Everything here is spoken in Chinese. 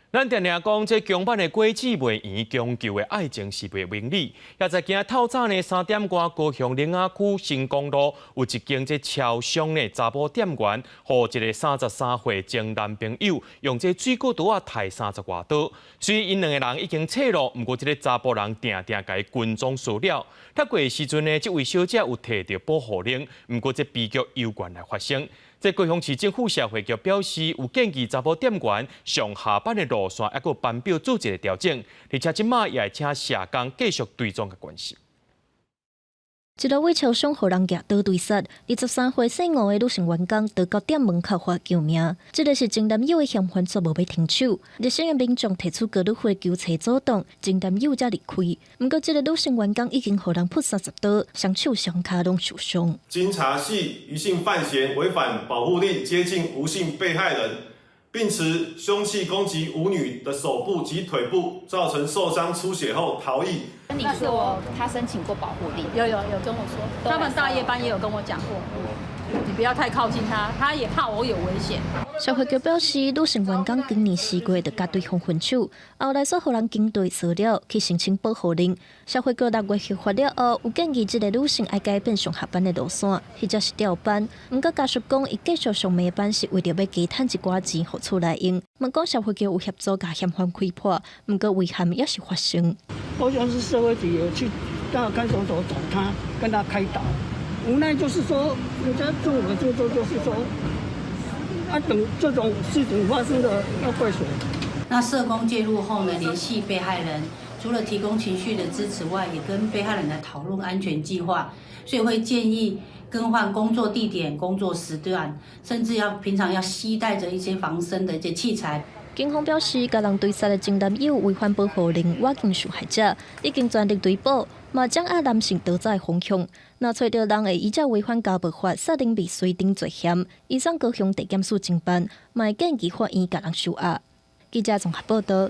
咱常常讲，这强版的果子袂圆，强求的爱情是袂明理。也在今仔透早呢3点外，高雄灵雅区新公路有一间这超商呢查甫店员，和一个33岁前男朋友用这水果刀刣30外刀。虽然因两个人已经撤路，不过这个查甫人定定甲伊军装塑料。他过的时阵呢，这位小姐有摕到保护令，不过这悲剧由原来发生。在高雄市政府社会局表示，有建议查甫店员上下班的路线，还佫班表做一个调整，而且即马也会请社工继续追踪嘅关系。一个为超商互人举刀对杀，23岁姓吴的女性员工到到店门口发救命。这个是前男友的嫌犯却无要停手，热心的民众提出高度会救车阻挡，前男友才离开。不过，这个女性员工已经互人扑30刀，双手双脚拢受伤。经查系余姓犯嫌违反保护令，接近吴姓被害人，并持凶器攻击吴女的手部及腿部，造成受伤出血后逃逸。你说他申请过保护令？有跟我说，他们大夜班也有跟我讲过，你不要太靠近他，他也怕我有危险。社会局表示，女性员工今年4月就甲对方分手，后来所互人警队搜了去申请保护令。社会局6月核发了后，有建议这个女性爱改变上下班的路线，或者是调班。不过家属讲，伊继续上暝班是为了要加赚一寡钱，互厝来用。问讲社会局有协助甲嫌犯开破，不过遗憾也是发生。高雄市社会局有去到看守所找他，跟他开导。无奈就是说，人家对我们就是说，等这种事情发生的要怪谁？那社工介入后呢，联系被害人，除了提供情绪的支持外，也跟被害人来讨论安全计划，所以会建议更换工作地点、工作时段，甚至平常要携带着一些防身的一些器材。警方表示，家人对杀的前男友违反保护令，挖进受害者，已经全力追捕，嘛掌握男性逃走的方向。若找到人会依照违反家暴法设定未遂等罪嫌，移送高雄地检署侦办，嘛会建议法院甲人收押。记者综合报道。